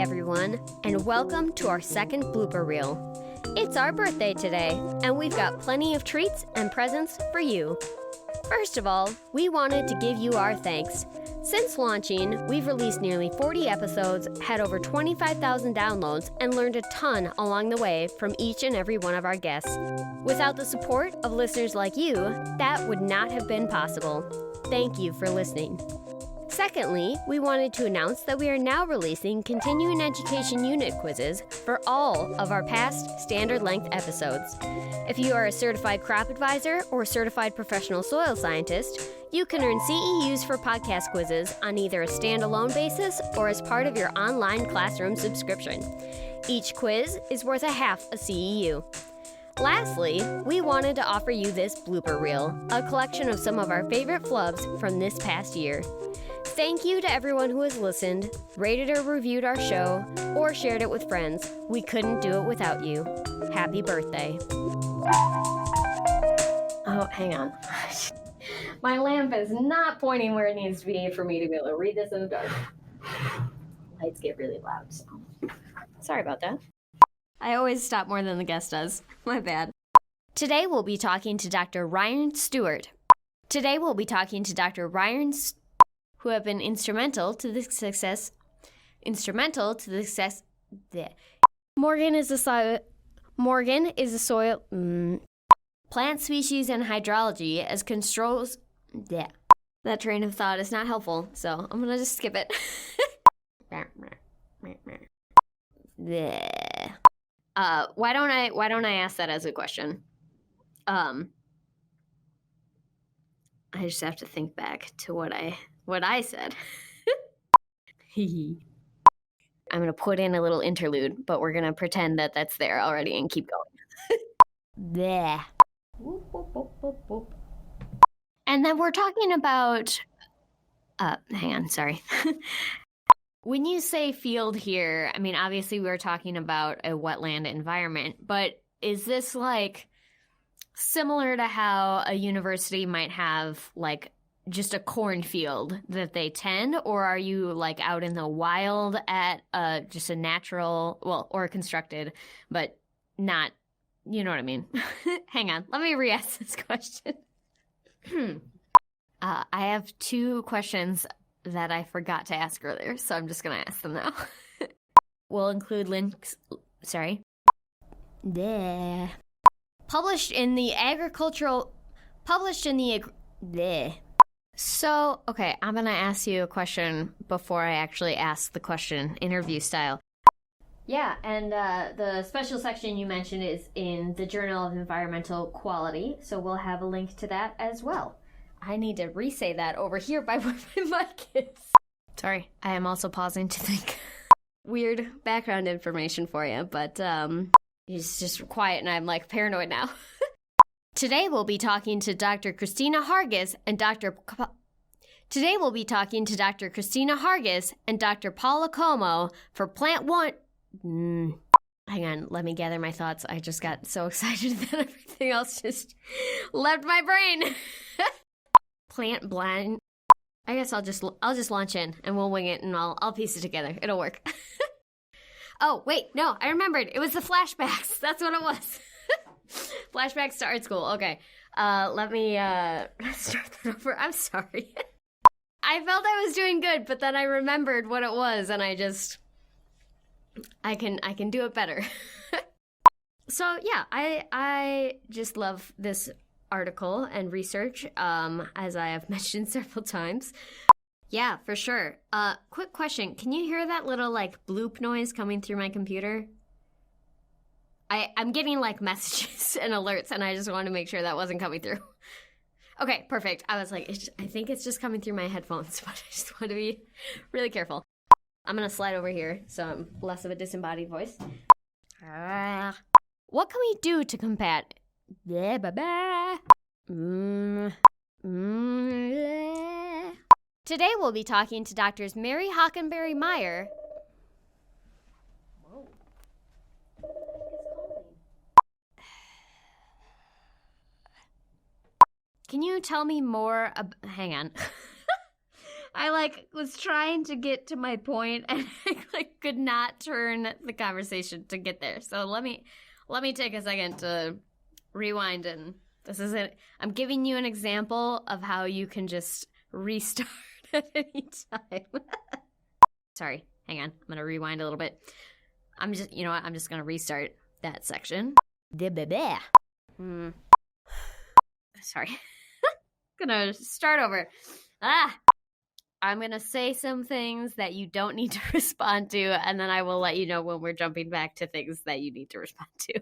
everyone, and welcome to our second blooper reel. It's our birthday today, and we've got plenty of treats and presents for you. First of all, we wanted to give you our thanks. Since launching, we've released nearly 40 episodes, had over 25,000 downloads, and learned a ton along the way from each and every one of our guests. Without the support of listeners like you, that would not have been possible. Thank you for listening. Secondly, we wanted to announce that we are now releasing continuing education unit quizzes for all of our past standard length episodes. If you are a certified crop advisor or certified professional soil scientist, you can earn CEUs for podcast quizzes on either a standalone basis or as part of your online classroom subscription. Each quiz is worth a half a CEU. Lastly, we wanted to offer you this blooper reel, a collection of some of our favorite flubs from this past year. Thank you to everyone who has listened, rated or reviewed our show, or shared it with friends. We couldn't do it without you. Happy birthday. Oh, hang on. My lamp is not pointing where it needs to be for me to be able to read this in the dark. Lights get really loud, so sorry about that. I always stop more than the guest does. My bad. Today we'll be talking to Dr. Ryan Stewart. Who have been instrumental to the success. Morgan is a soil plant species and hydrology as controls. Yeah, that train of thought is not helpful, so I'm gonna just skip it. Why don't I ask that as a question? I just have to think back to what I said. I'm going to put in a little interlude, but we're going to pretend that that's there already and keep going. There. And then we're talking about... hang on, sorry. When you say field here, I mean, obviously we're talking about a wetland environment, but is this like similar to how a university might have like just a cornfield that they tend, or are you like out in the wild at just a natural, well, or constructed, but not, you know what I mean? Hang on, let me re-ask this question. I have two questions that I forgot to ask earlier, so I'm just going to ask them now. We'll include links, So, okay, I'm going to ask you a question before I actually ask the question, interview style. Yeah, and the special section you mentioned is in the Journal of Environmental Quality, so we'll have a link to that as well. I need to re-say that over here by where my mic is. Sorry, I am also pausing to think. Weird background information for you, but it's just quiet and I'm like paranoid now. Today we'll be talking to Dr. Christina Hargis and Dr. Paula Como for Plant One. Hang on, let me gather my thoughts. I just got so excited that everything else just left my brain. Plant blind. I guess I'll just launch in and we'll wing it and I'll piece it together. It'll work. Oh, wait, no, I remembered. It was the flashbacks. That's what it was. Flashbacks to art school. Okay. Let me start that over. I'm sorry. I felt I was doing good, but then I remembered what it was and I can do it better. So, yeah, I just love this article and research, as I have mentioned several times. Yeah, for sure. Quick question. Can you hear that little, like, bloop noise coming through my computer? I'm getting, like, messages and alerts, and I just wanted to make sure that wasn't coming through. Okay, perfect. I was like, I think it's just coming through my headphones, but I just want to be really careful. I'm going to slide over here, so I'm less of a disembodied voice. What can we do to combat... Today we'll be talking to Doctors Mary Hockenberry Meyer. Whoa. Can you tell me more hang on. I was trying to get to my point and I could not turn the conversation to get there. So let me take a second to rewind, and this is it. I'm giving you an example of how you can just restart at any time. Sorry, hang on. I'm gonna rewind a little bit. I'm just gonna restart that section. Sorry. Gonna start over. I'm gonna say some things that you don't need to respond to, and then I will let you know when we're jumping back to things that you need to respond to.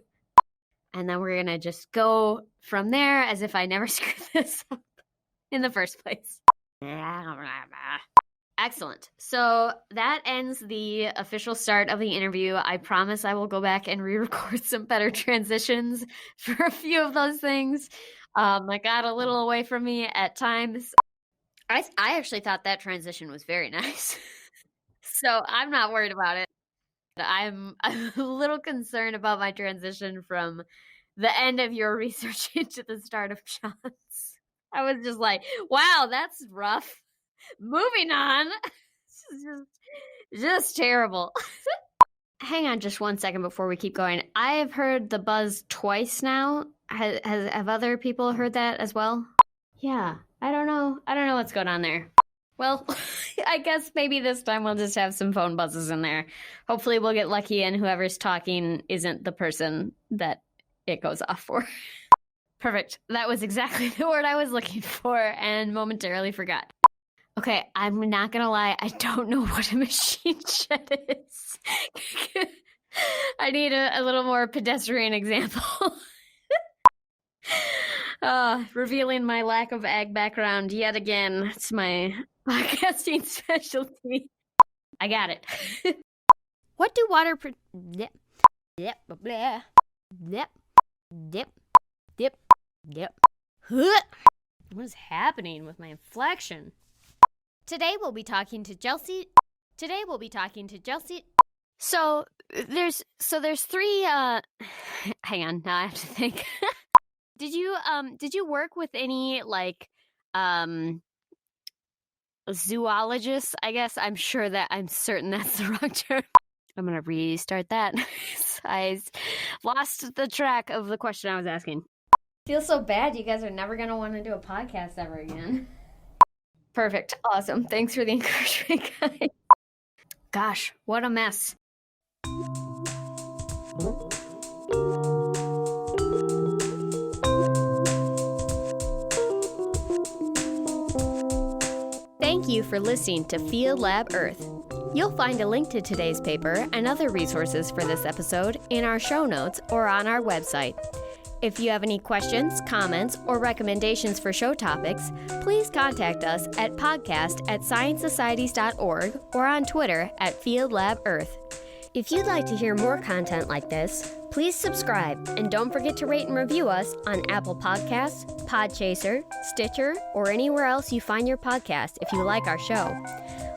And then we're gonna just go from there as if I never screwed this up in the first place. Excellent. So that ends the official start of the interview. I promise I will go back and re-record some better transitions for a few of those things. I got a little away from me at times. I actually thought that transition was very nice. So I'm not worried about it. I'm a little concerned about my transition from the end of your research into the start of John's. I was just like, wow, that's rough. Moving on. Just terrible. Hang on just 1 second before we keep going. I have heard the buzz twice now. Have other people heard that as well? Yeah, I don't know what's going on there. Well, I guess maybe this time we'll just have some phone buzzes in there. Hopefully we'll get lucky and whoever's talking isn't the person that it goes off for. Perfect. That was exactly the word I was looking for and momentarily forgot. Okay, I'm not gonna lie, I don't know what a machine shed is. I need a little more pedestrian example. Revealing my lack of ag background yet again. It's my podcasting specialty. I got it. What do water... Yep. What is happening with my inflection? Today we'll be talking to Chelsea. So there's three hang on, now I have to think. Did you work with any zoologists? I guess I'm certain that's the wrong term. I'm gonna restart that. I lost the track of the question I was asking. I feel so bad. You guys are never gonna want to do a podcast ever again. Perfect. Awesome. Thanks for the encouragement, guys. Gosh, what a mess. Thank you for listening to Field Lab Earth. You'll find a link to today's paper and other resources for this episode in our show notes or on our website. If you have any questions, comments, or recommendations for show topics, please contact us at podcast@sciencesocieties.org or on Twitter @FieldLabEarth. If you'd like to hear more content like this, please subscribe and don't forget to rate and review us on Apple Podcasts, Podchaser, Stitcher, or anywhere else you find your podcast if you like our show.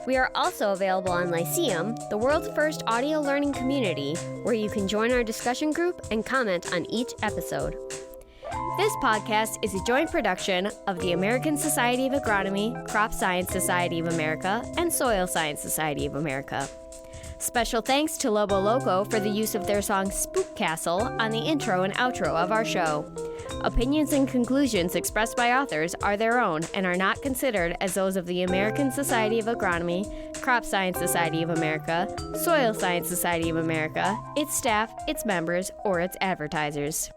We are also available on Lyceum, the world's first audio learning community, where you can join our discussion group and comment on each episode. This podcast is a joint production of the American Society of Agronomy, Crop Science Society of America, and Soil Science Society of America. Special thanks to Lobo Loco for the use of their song Spook Castle on the intro and outro of our show. Opinions and conclusions expressed by authors are their own and are not considered as those of the American Society of Agronomy, Crop Science Society of America, Soil Science Society of America, its staff, its members, or its advertisers.